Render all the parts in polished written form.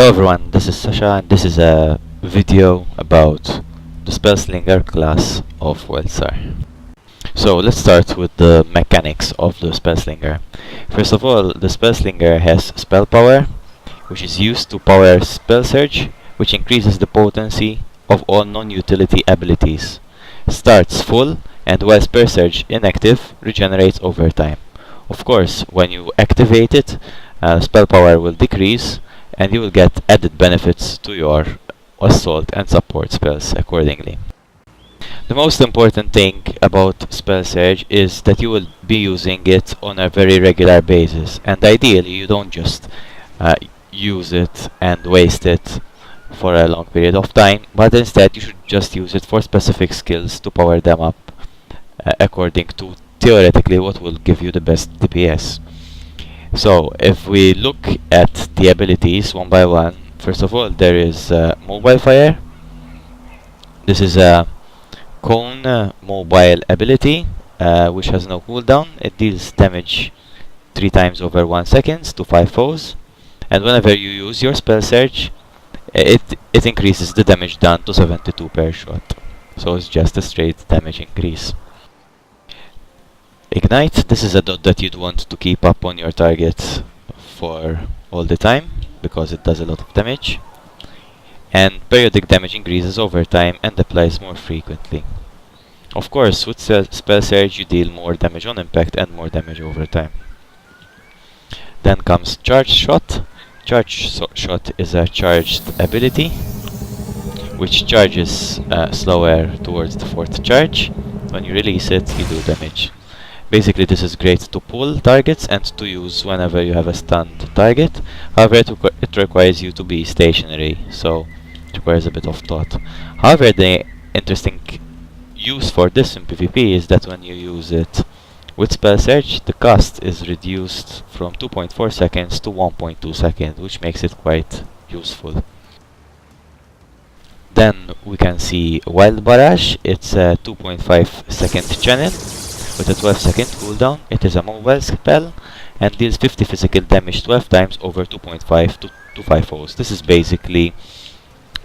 Hello everyone, this is Sasha and this is a video about the Spellslinger class of Welsar. So let's start with the mechanics of the Spellslinger. First of all, the Spellslinger has spell power, which is used to power Spell Surge, which increases the potency of all non-utility abilities. Starts full, and while Spell Surge inactive, regenerates over time. Of course, when you activate it, spell power will decrease, and you will get added benefits to your assault and support spells accordingly. The most important thing about Spell Surge is that you will be using it on a very regular basis, and ideally you don't just use it and waste it for a long period of time, but instead you should just use it for specific skills to power them up according to theoretically what will give you the best DPS. So if we look at the abilities one by one, first of all there is Mobile Fire. This is a cone mobile ability which has no cooldown. It deals damage 3 times over 1 second to 5 foes, and whenever you use your Spell Surge, it increases the damage done to 72 per shot. So it's just a straight damage increase. Ignite, this is a dot that you'd want to keep up on your target for all the time, because it does a lot of damage. And periodic damage increases over time and applies more frequently. Of course, with Spell Surge you deal more damage on impact and more damage over time. Then comes Charge Shot. Charge Shot is a charged ability, which charges slower towards the 4th charge. When you release it, you do damage. Basically, this is great to pull targets and to use whenever you have a stunned target. However, it requires you to be stationary, so it requires a bit of thought. However, the interesting use for this in PvP is that when you use it with Spell Surge, the cost is reduced from 2.4 seconds to 1.2 seconds, which makes it quite useful. Then we can see Wild Barrage. It's a 2.5 second channel with a 12-second cooldown. It is a mobile spell and deals 50 physical damage 12 times over 2.5 to 5 foes. This is basically,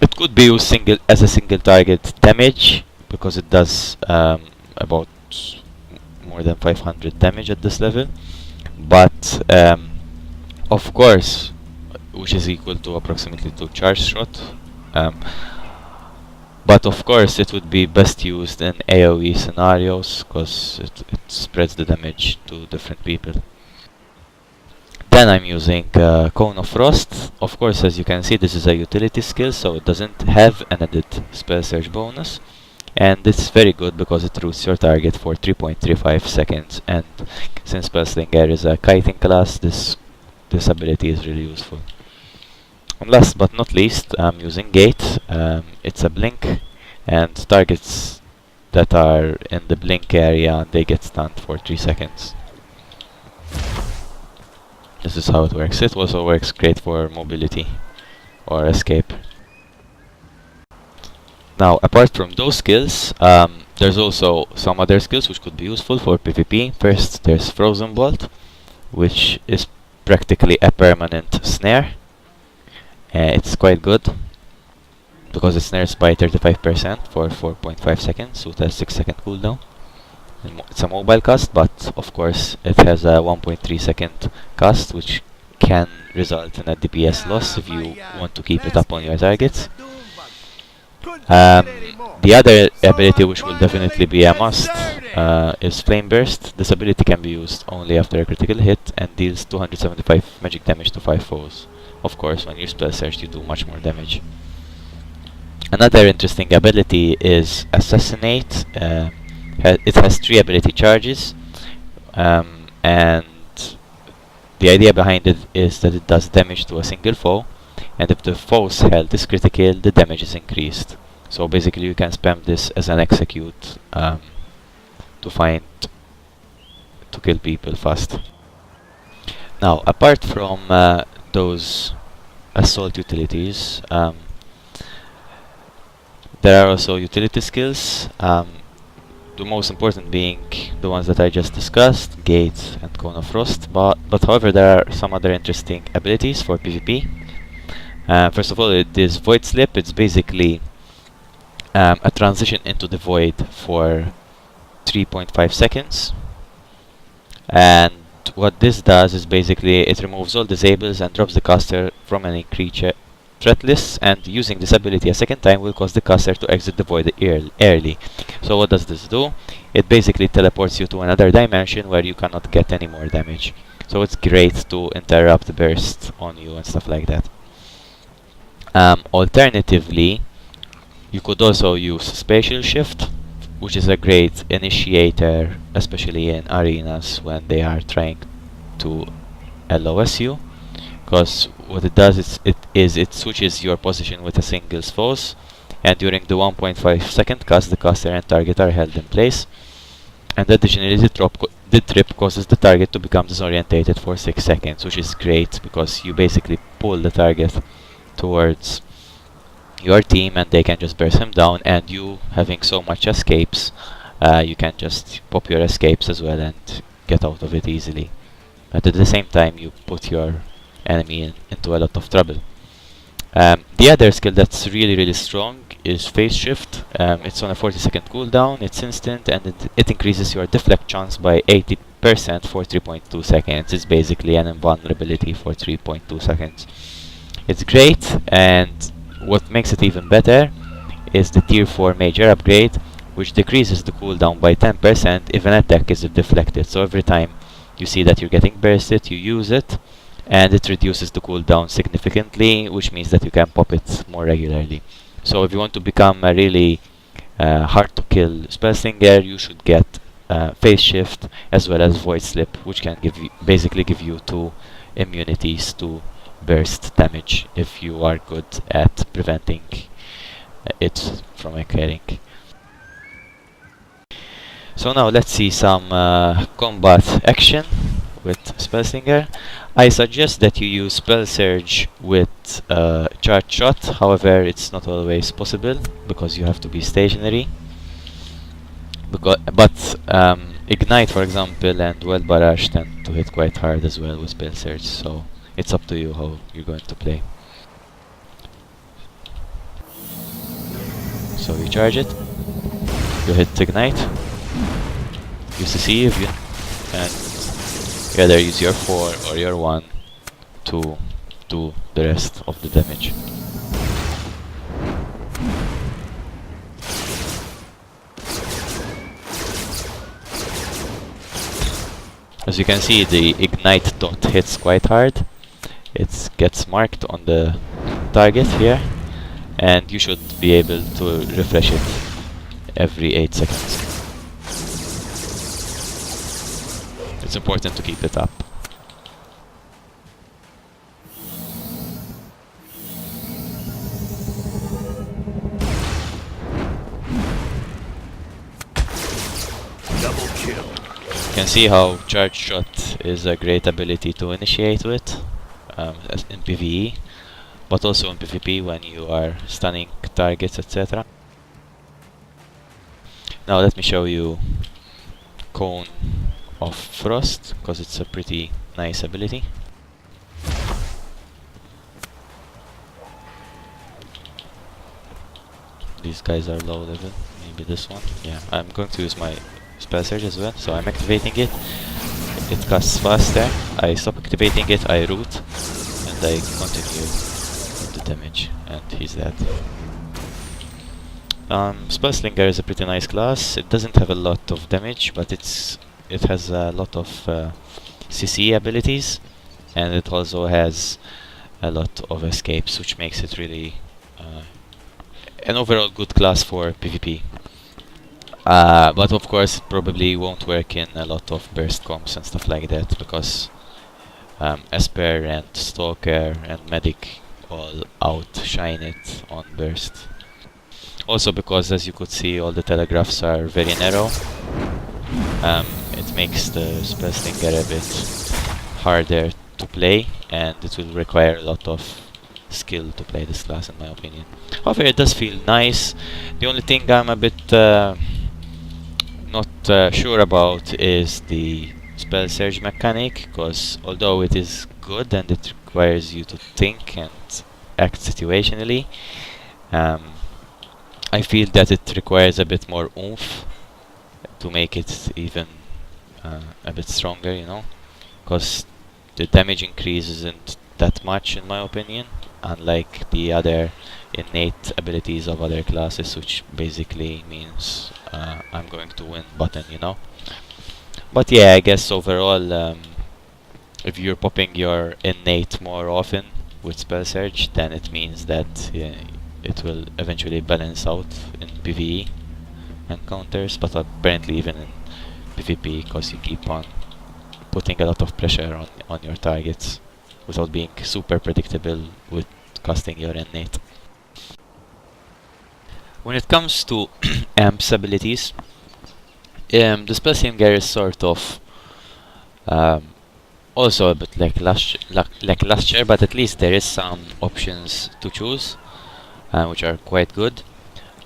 it could be used as a single target damage, because it does about more than 500 damage at this level, but of course, which is equal to approximately 2 charge shot. But of course it would be best used in AoE scenarios, because it spreads the damage to different people. Then I'm using Cone of Frost. Of course, as you can see, this is a utility skill, so it doesn't have an added Spell Surge bonus. And it's very good because it roots your target for 3.35 seconds, and since Spellslinger is a kiting class, this ability is really useful. And last but not least, I'm using Gate. It's a blink, and targets that are in the blink area, they get stunned for 3 seconds. This is how it works. It also works great for mobility or escape. Now, apart from those skills, there's also some other skills which could be useful for PvP. First, there's Frozen Bolt, which is practically a permanent snare. It's quite good because it snares by 35% for 4.5 seconds with a 6-second cooldown. It's a mobile cast, but of course it has a 1.3 second cast, which can result in a DPS loss if you want to keep it up on your targets. The other ability which will definitely be a must is Flame Burst. This ability can be used only after a critical hit and deals 275 magic damage to 5 foes. Of course, when you Spell Surge, you do much more damage. Another interesting ability is Assassinate. It has 3 ability charges, and the idea behind it is that it does damage to a single foe, and if the foe's health is critical, the damage is increased. So basically you can spam this as an execute to kill people fast. Now, apart from those assault utilities, there are also utility skills, the most important being the ones that I just discussed, Gate and Cone of Frost, but however there are some other interesting abilities for PvP. First of all, it is Void Slip. It's basically a transition into the void for 3.5 seconds. And what this does is basically it removes all disables and drops the caster from any creature threat list, and using this ability a second time will cause the caster to exit the void early. So what does this do? It basically teleports you to another dimension where you cannot get any more damage. So it's great to interrupt the burst on you and stuff like that. Alternatively, you could also use Spatial Shift, which is a great initiator, especially in arenas when they are trying to LOS you. Because what it does is it switches your position with a single foes, and during the 1.5 second cast, the caster and target are held in place. And additionally, the trip causes the target to become disorientated for 6 seconds, which is great because you basically pull the target towards your team and they can just burst him down, and you having so much escapes, you can just pop your escapes as well and get out of it easily. But at the same time, you put your enemy into a lot of trouble. The other skill that's really strong is Phase Shift. It's on a 40-second cooldown, it's instant, and it increases your deflect chance by 80% for 3.2 seconds. It's basically an invulnerability for 3.2 seconds. It's great, and what makes it even better is the tier 4 major upgrade, which decreases the cooldown by 10% if an attack is deflected. So every time you see that you're getting bursted, you use it, and it reduces the cooldown significantly, which means that you can pop it more regularly. So if you want to become a really hard to kill Spellslinger, you should get Phase Shift as well as Void Slip, which can basically give you 2 immunities to burst damage if you are good at preventing it from occurring. So now let's see some combat action with Spellslinger. I suggest that you use Spell Surge with Charge Shot, however it's not always possible because you have to be stationary. But Ignite, for example, and Well Barrage tend to hit quite hard as well with Spell Surge, so it's up to you how you're going to play. So you charge it, you hit Ignite, use the sieve, and either use your 4 or your 1 to do the rest of the damage. As you can see, the Ignite dot hits quite hard. It gets marked on the target here, and you should be able to refresh it every 8 seconds. It's important to keep it up. Double kill. You can see how Charge Shot is a great ability to initiate with in PvE, but also in PvP when you are stunning targets, etc. Now let me show you Cone of Frost, because it's a pretty nice ability. These guys are low level, maybe this one. Yeah, I'm going to use my Spell Surge as well, so I'm activating it. It casts faster, I stop activating it, I root, and I continue with the damage, and he's dead. Spellslinger is a pretty nice class. It doesn't have a lot of damage, but it has a lot of CC abilities, and it also has a lot of escapes, which makes it really an overall good class for PvP. But of course, it probably won't work in a lot of burst comps and stuff like that, because Esper and Stalker and Medic all outshine it on burst. Also because, as you could see, all the telegraphs are very narrow. It makes the Spellslinger a bit harder to play, and it will require a lot of skill to play this class, in my opinion. However, it does feel nice. The only thing I'm a bit not sure about is the Spell Surge mechanic, because although it is good and it requires you to think and act situationally. I feel that it requires a bit more oomph to make it even a bit stronger, you know, because the damage increase isn't that much in my opinion, unlike the other innate abilities of other classes, which basically means I'm going to win button, you know. But yeah, I guess overall, if you're popping your innate more often with Spell Surge, then it means that it will eventually balance out in PvE encounters, but apparently even in PvP, because you keep on putting a lot of pressure on your targets without being super predictable with casting your innate. When it comes to Amp's abilities, the Spellslinger is sort of um, also a bit like lackluster, but at least there is some options to choose, which are quite good.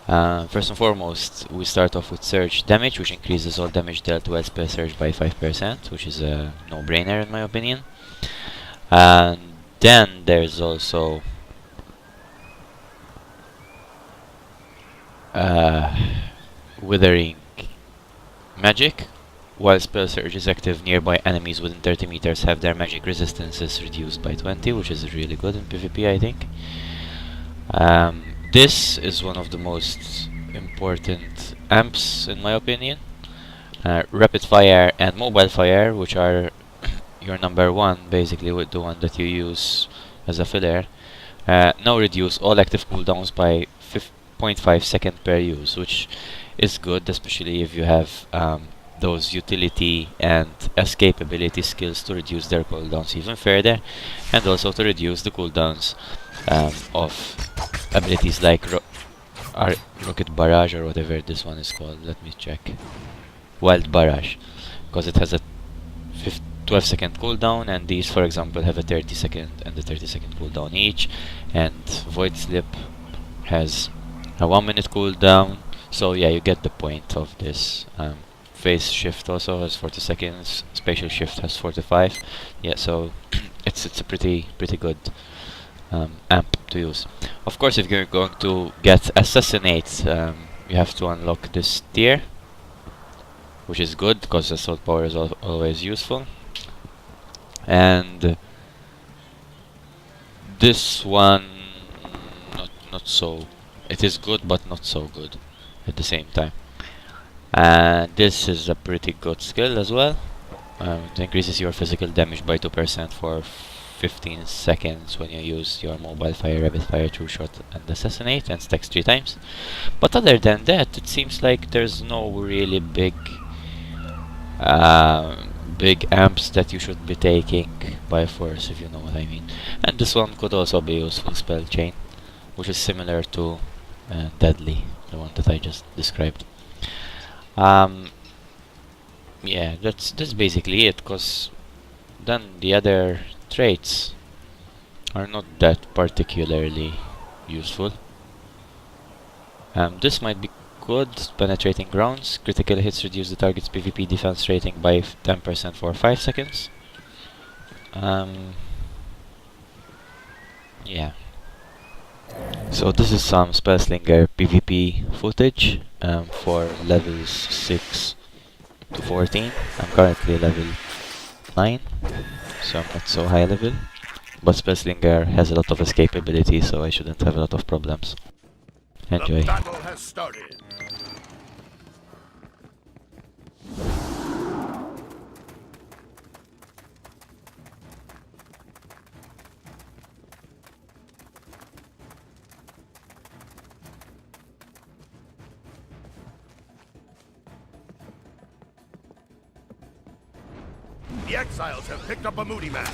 First and foremost, we start off with Surge Damage, which increases all damage dealt while Spell Surge by 5%, which is a no-brainer in my opinion. And then there's also Withering Magic. While Spell Surge is active, nearby enemies within 30 meters have their magic resistances reduced by 20, which is really good in PvP, I think. This is one of the most important amps in my opinion. Rapid Fire and Mobile Fire, which are your number one, basically with the one that you use as a filler, now reduce all active cooldowns by 0.5 seconds per use, which is good, especially if you have those utility and escape ability skills to reduce their cooldowns even further, and also to reduce the cooldowns of abilities like Rocket Barrage or whatever this one is called. Let me check. Wild Barrage, because it has a 12-second cooldown, and these, for example, have a 30-second and a 30-second cooldown each, and Void Slip has a 1-minute cooldown. So yeah, you get the point of this. Phase Shift also has 40 seconds. Spatial Shift has 45. Yeah, so it's a pretty good amp to use. Of course, if you're going to get Assassinate, you have to unlock this tier, which is good because assault power is always useful. And this one, not so. It is good, but not so good at the same time. And this is a pretty good skill as well. It increases your physical damage by 2% for 15 seconds when you use your Mobile Fire, Rapid Fire, True Shot, and Assassinate, and stacks 3 times. But other than that, it seems like there's no really big amps that you should be taking by force, if you know what I mean. And this one could also be useful Spell Chain, which is similar to Deadly, the one that I just described. Yeah, that's basically it, because then the other traits are not that particularly useful. This might be good. Penetrating Grounds. Critical hits reduce the target's PvP defense rating by 10% for 5 seconds. Yeah. So this is some Spellslinger PvP footage for levels 6 to 14. I'm currently level 9, so I'm not so high level. But Spellslinger has a lot of escape ability, so I shouldn't have a lot of problems. Enjoy. The battle has started. The exiles have picked up a moody map.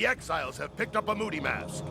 The exiles have picked up a moody mask.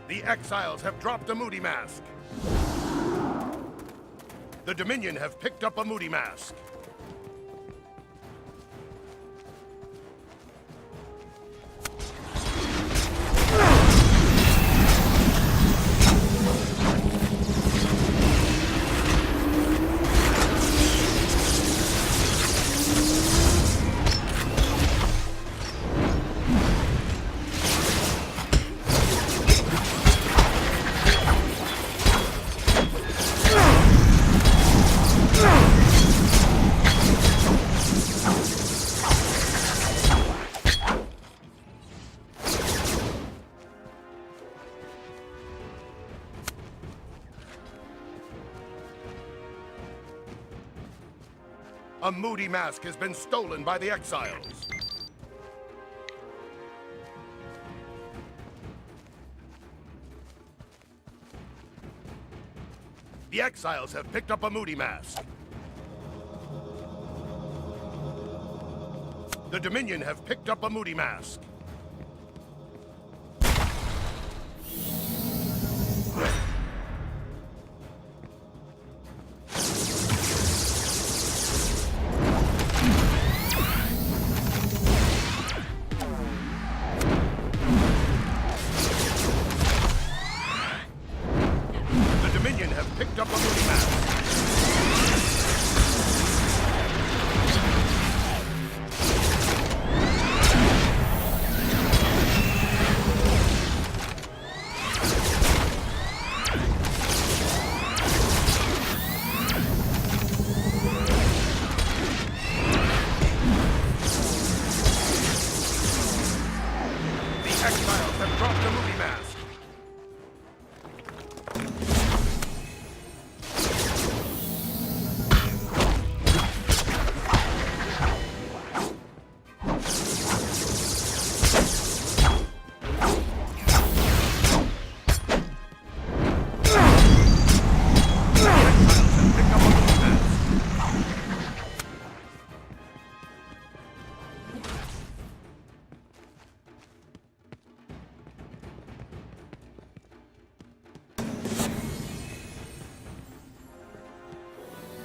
The exiles have dropped a moody mask. The Dominion have picked up a moody mask. A moody mask has been stolen by the exiles. The exiles have picked up a moody mask. The Dominion have picked up a moody mask. Picked up a moody mask. The exiles have dropped a moody mask.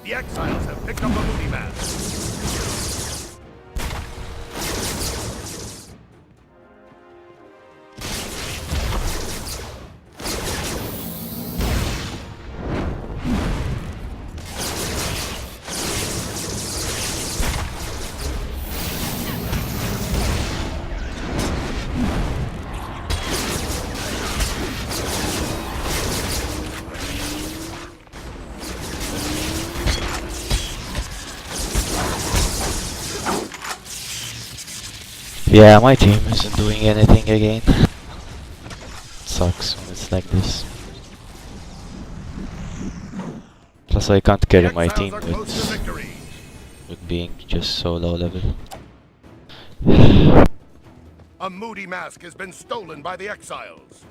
The exiles have picked up a moody mask. Yeah, my team isn't doing anything again. Sucks when it's like this. Plus I can't carry my team with being just so low level. A moody mask has been stolen by the exiles.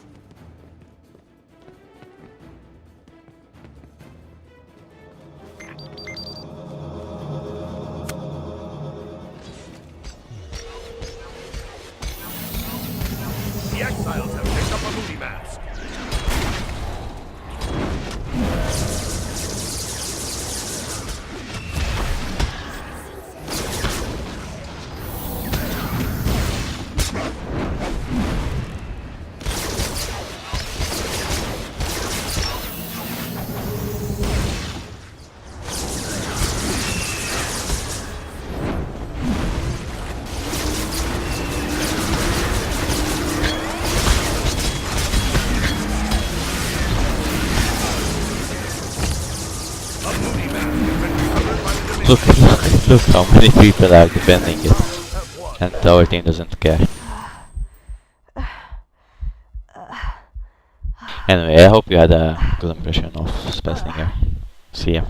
look how many people are defending it. And our team doesn't care. Anyway, I hope you had a good impression of Spellslinger. See ya.